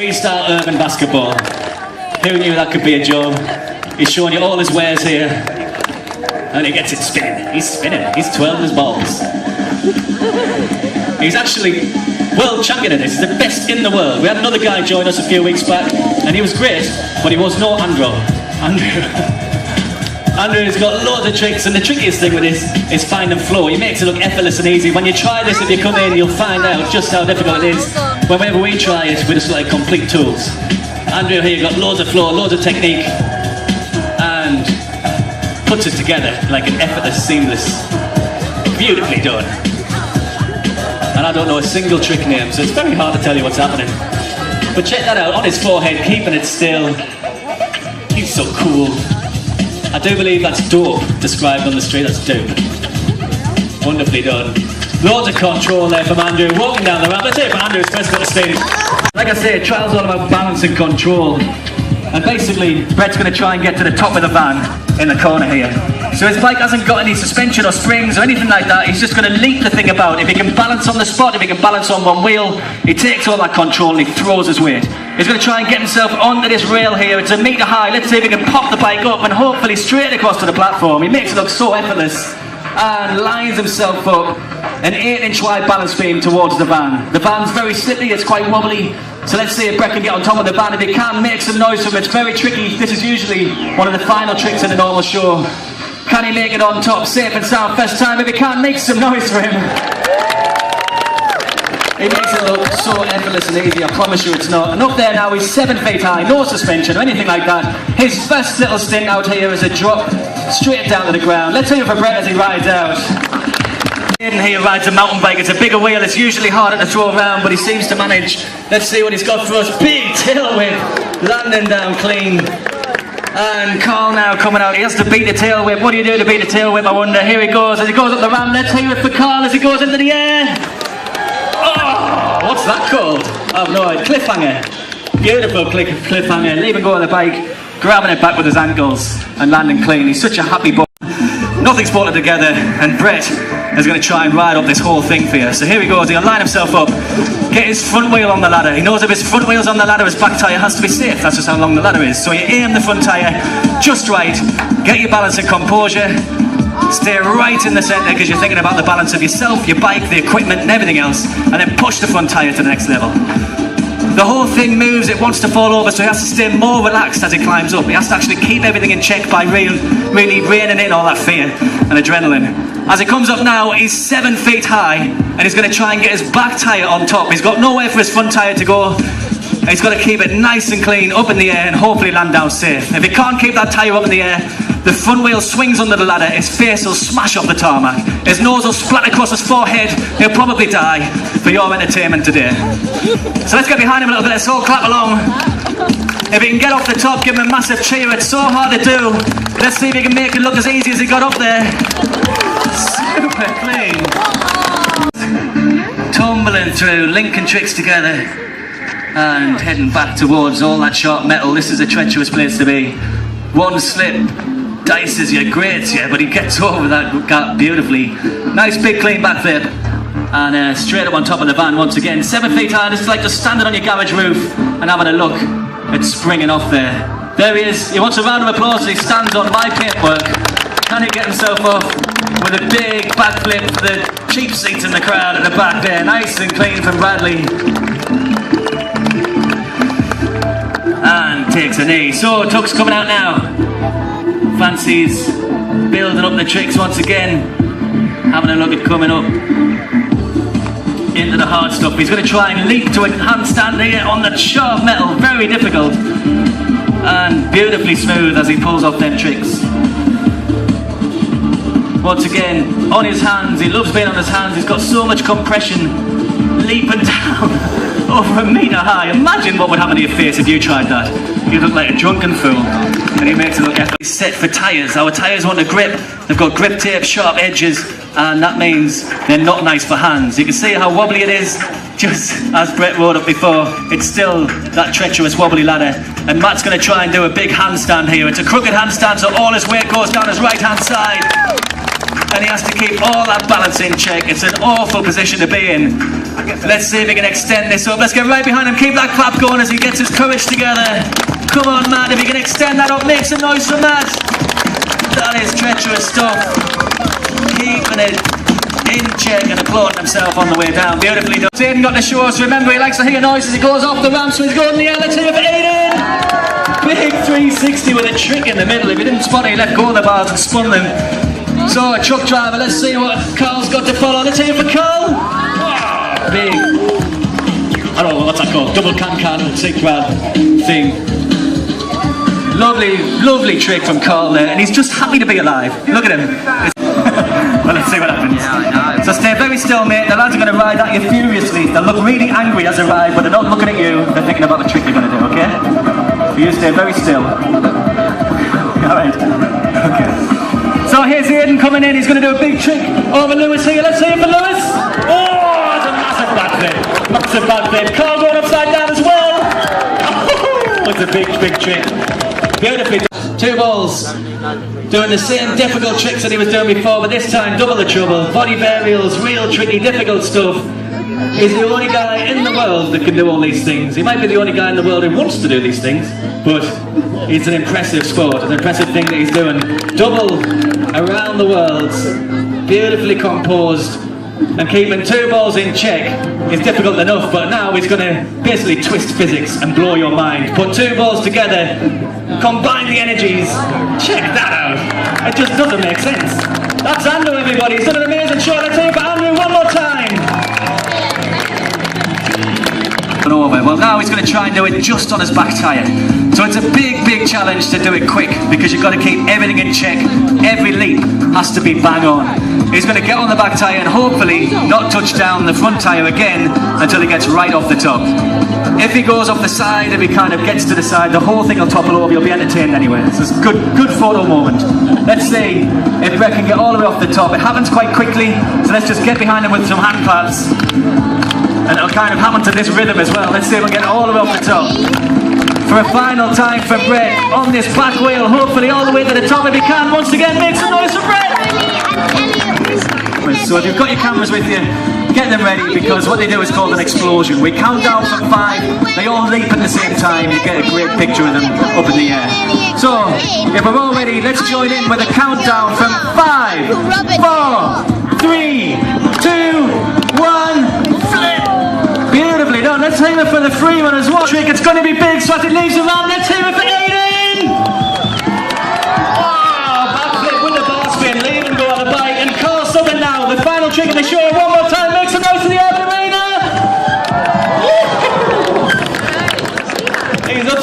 Freestyle urban basketball. Who knew that could be a job? He's showing you all his wares here. And he gets it spinning. He's spinning. He's twirling his balls. He's actually world champion at this. He's the best in the world. We had another guy join us a few weeks back, and he was great, but he was no Andrew. Andrew's got loads of tricks, and the trickiest thing with this is finding flow. He makes it look effortless and easy. When you try this, if you come in, you'll find out just how difficult it is. Whenever we try it, we're just like complete tools. Andrew here got loads of flow, loads of technique, and puts it together like an effortless, seamless, beautifully done. And I don't know a single trick name, so it's very hard to tell you what's happening. But check that out, on his forehead, keeping it still. He's so cool. I do believe that's dope, described on the street, that's dope. Wonderfully done. Loads of control there from Andrew, walking down the ramp. Let's hear it for Andrew's first got to stage. Like I say, trial's all about balance and control. And basically, Brett's going to try and get to the top of the van in the corner here. So his bike hasn't got any suspension or springs or anything like that. He's just going to leap the thing about. If he can balance on the spot, if he can balance on one wheel, he takes all that control and he throws his weight. He's going to try and get himself onto this rail here. It's a metre high. Let's see if he can pop the bike up and hopefully straight across to the platform. He makes it look so effortless and lines himself up. An 8-inch wide balance beam towards the van. The van's very slippy, it's quite wobbly. So let's see if Brett can get on top of the van. If he can, make some noise from it. It's very tricky. This is usually one of the final tricks in a normal show. Can he make it on top, safe and sound, first time? If he can't, make some noise for him. He makes it look so effortless and easy, I promise you it's not. And up there now, he's 7 feet high, no suspension or anything like that. His first little stint out here is a drop straight down to the ground. Let's hear it for Brett as he rides out. Aiden here rides a mountain bike. It's a bigger wheel, it's usually harder to throw around, but he seems to manage. Let's see what he's got for us. Big tail whip, landing down clean. And Carl now coming out, he has to beat the tail whip. What do you do to beat the tail whip, I wonder? Here he goes, as he goes up the ramp. Let's hear it for Carl as he goes into the air. Oh, what's that called? I have no idea. Cliffhanger. Beautiful cliffhanger. Leaving go of the bike, grabbing it back with his ankles and landing clean. He's such a happy boy. Nothing's bolted together, and Brett is going to try and ride up this whole thing for you. So here he goes, he'll line himself up, get his front wheel on the ladder. He knows if his front wheel's on the ladder, his back tyre has to be safe. That's just how long the ladder is. So you aim the front tyre just right, get your balance and composure, stay right in the centre because you're thinking about the balance of yourself, your bike, the equipment and everything else, and then push the front tyre to the next level. The whole thing moves, it wants to fall over, so he has to stay more relaxed as he climbs up. He has to actually keep everything in check by really reining in all that fear and adrenaline. As he comes up now, he's 7 feet high, and he's going to try and get his back tyre on top. He's got nowhere for his front tyre to go. He's got to keep it nice and clean, up in the air, and hopefully land down safe. If he can't keep that tyre up in the air, the front wheel swings under the ladder, his face will smash off the tarmac, his nose will splat across his forehead, he'll probably die for your entertainment today. So let's get behind him a little bit, let's all clap along. If he can get off the top, give him a massive cheer, it's so hard to do. Let's see if he can make it look as easy as he got up there. Super clean. Tumbling through, linking tricks together, and heading back towards all that sharp metal. This is a treacherous place to be. One slip, dices you, grates you, but he gets over that gap beautifully. Nice big clean backflip, and straight up on top of the van once again. 7 feet high, this is like just standing on your garage roof and having a look at springing off there. There he is, he wants a round of applause as he stands on my paintwork. Can he get himself off with a big backflip for the cheap seats in the crowd at the back there. Nice and clean from Bradley. And takes a knee. So Tuck's coming out now. Fancies building up the tricks once again. Having a look at coming up into the hard stuff. He's going to try and leap to a handstand here on the sharp metal. Very difficult. And beautifully smooth as he pulls off them tricks. Once again, on his hands. He loves being on his hands. He's got so much compression. Leaping down over a metre high. Imagine what would happen to your face if you tried that. You'd look like a drunken fool. And he makes it look effortless. He's set for tyres. Our tyres want a grip. They've got grip tape, sharp edges, and that means they're not nice for hands. You can see how wobbly it is. Just as Brett rode up before, it's still that treacherous wobbly ladder. And Matt's going to try and do a big handstand here. It's a crooked handstand, so all his weight goes down his right hand side. And he has to keep all that balance in check. It's an awful position to be in. Let's see if he can extend this up. Let's get right behind him. Keep that clap going as he gets his courage together. Come on, man. If he can extend that up, make some noise from that. That is treacherous stuff. Keeping it in check and applauding himself on the way down. Beautifully done. Aidan got to show us. Remember, he likes to hear noise as he goes off the ramp, so he's going in the air. Let's hear it for Aidan. Big 360 with a trick in the middle. If he didn't spot it, he let go of the bars and spun them. So, a truck driver, let's see what Carl's got to follow. Let's hear it for Carl. Big, I don't know what's that called, double can sink grab thing. Lovely trick from Carl there, and he's just happy to be alive. Look at him. Well, let's see what happens. So stay very still, mate. The lads are going to ride at you furiously. They'll look really angry as they ride, but they're not looking at you. They're thinking about the trick you're going to do, okay? You stay very still. Alright, okay. So here's Aidan coming in. He's going to do a big trick over Lewis here. Let's see it for Lewis. Oh! Massive backflip. Carl going upside down as well. It's a big trick. Beautifully done. Two balls. Doing the same difficult tricks that he was doing before, but this time double the trouble. Body burials, real tricky, difficult stuff. He's the only guy in the world that can do all these things. He might be the only guy in the world who wants to do these things, but it's an impressive sport. It's an impressive thing that he's doing. Double around the world. Beautifully composed. And keeping two balls in check is difficult enough, but now he's going to basically twist physics and blow your mind. Put two balls together, combine the energies, check that out. It just doesn't make sense. That's Andrew, everybody. He's done an amazing show. Let's hear it for Andrew one more time. Over. Well, now he's going to try and do it just on his back tyre. So it's a big challenge to do it quick, because you've got to keep everything in check. Every leap has to be bang on. He's going to get on the back tyre and hopefully not touch down the front tyre again until he gets right off the top. If he goes off the side, if he kind of gets to the side, the whole thing will topple over. You'll be entertained anyway. It's a good photo moment. Let's see if Brett can get all the way off the top. It happens quite quickly, so let's just get behind him with some hand claps. And it'll kind of happen to this rhythm as well. Let's see if we'll get all the way off the top. For a final time for Brett on this back wheel, hopefully all the way to the top if he can. Once again, make some noise for Brett! So if you've got your cameras with you, get them ready, because what they do is called an explosion. We count down from 5, they all leap at the same time, you get a great picture of them up in the air. So, if we're all ready, let's join in with a countdown from 5, 4, 3, 2, 1, flip! Beautifully done. Let's hear it for the free one as well. Trick, it's going to be big, so as it leaves around, let's hear it for Aidan! Oh, backflip with the bar spin, leave and go on the bike, and Carl Southern now, the final trick of the show, one more time, make some noise for the Arena! He's up